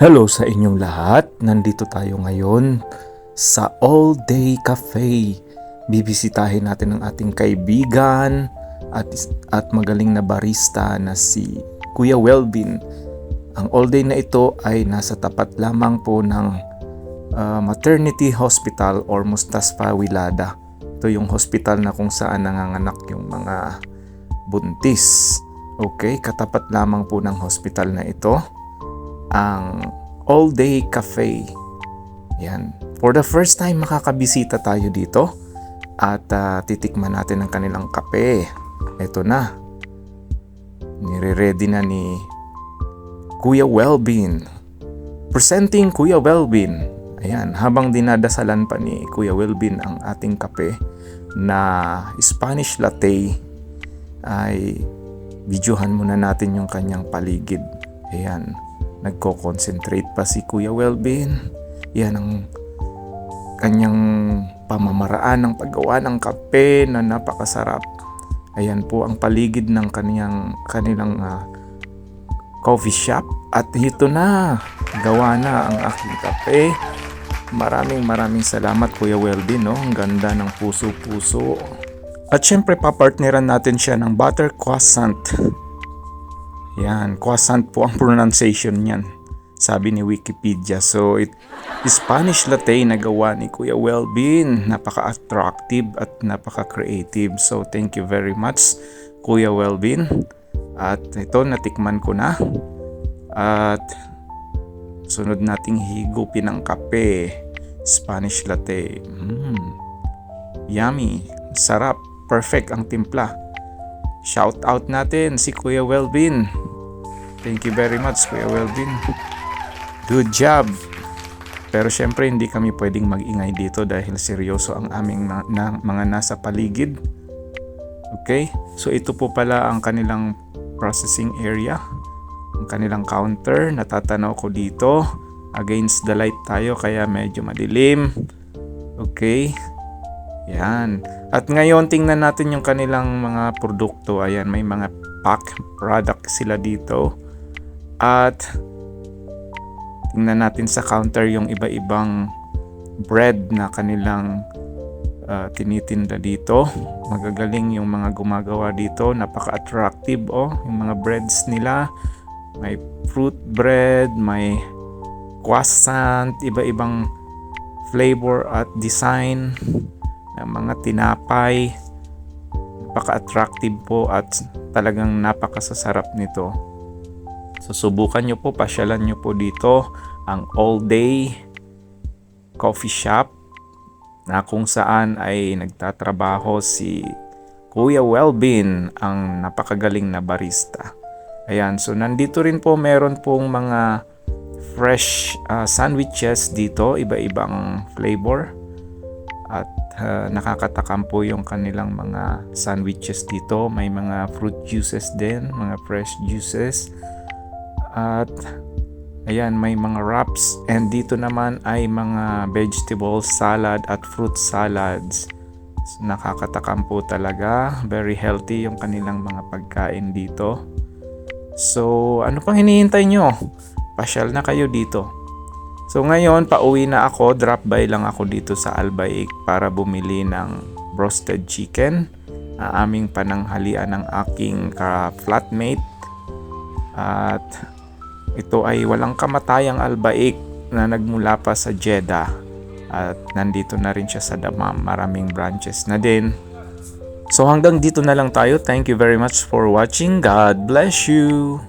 Hello sa inyong lahat. Nandito tayo ngayon sa All Day Cafe. Bibisitahin natin ang ating kaibigan at magaling na barista na si Kuya Welvin. Ang All Day na ito ay nasa tapat lamang po ng Maternity Hospital or Mustasfa Wilada. Ito yung hospital na kung saan nanganganak yung mga buntis. Okay, katapat lamang po ng hospital na ito ang All Day Cafe. Yan. For the first time makakabisita tayo dito at titikman natin ang kanilang kape. Ito na. Nire-ready na ni Kuya Welvin. Presenting Kuya Welvin. Ayan, habang dinadasalan pa ni Kuya Welvin ang ating kape na Spanish latte, ay videohan muna natin yung kanyang paligid. Ayan. Nagko-concentrate pa si Kuya Welvin. Yan ang kanyang pamamaraan ng paggawa ng kape na napakasarap. Ayan po ang paligid ng kanilang coffee shop. At ito na, gawa na ang aking kape. Maraming salamat Kuya Welvin, no? Ang ganda ng puso-puso. At syempre papartneran natin siya ng butter croissant. Yan, croissant po ang pronunciation niyan, sabi ni Wikipedia. So, Spanish latte na gawa ni Kuya Welvin. Napaka-attractive at napaka-creative. So, thank you very much, Kuya Welvin. At ito, natikman ko na. At sunod nating higupin ang kape. Spanish latte. Yummy. Sarap. Perfect ang timpla. Shout out natin si Kuya Welvin. Thank you very much Kuya Welvin. Good job. Pero syempre hindi kami pwedeng mag-ingay dito dahil seryoso ang aming mga nasa paligid. Okay? So ito po pala ang kanilang processing area. Ang kanilang counter. Natatanaw ko dito. Against the light tayo kaya medyo madilim. Okay? Yan. At ngayon tingnan natin yung kanilang mga produkto. Ayan, may mga pack product sila dito. At tingnan natin sa counter yung iba-ibang bread na kanilang tinitinda dito. Magagaling yung mga gumagawa dito. Napaka-attractive yung mga breads nila. May fruit bread, may croissant, iba-ibang flavor at design ng mga tinapay. Napaka-attractive po at talagang napakasasarap nito. So subukan nyo po, pasyalan nyo po dito ang All Day Coffee Shop na kung saan ay nagtatrabaho si Kuya Welvin, ang napakagaling na barista. Ayan, so nandito rin po meron pong mga fresh sandwiches dito, iba-ibang flavor. At nakakatakam po yung kanilang mga sandwiches dito. May mga fruit juices din, mga fresh juices. At ayan, may mga wraps. And dito naman ay mga vegetable salad at fruit salads. So, nakakatakam po talaga. Very healthy yung kanilang mga pagkain dito. So, ano pang hinihintay nyo? Pasyal na kayo dito. So ngayon, pauwi na ako. Drop by lang ako dito sa Albaik para bumili ng roasted chicken. Aming pananghalian ng aking flatmate. At ito ay walang kamatayang Albaik na nagmula pa sa Jeddah. At nandito na rin siya sa Dammam. Maraming branches na din. So hanggang dito na lang tayo. Thank you very much for watching. God bless you.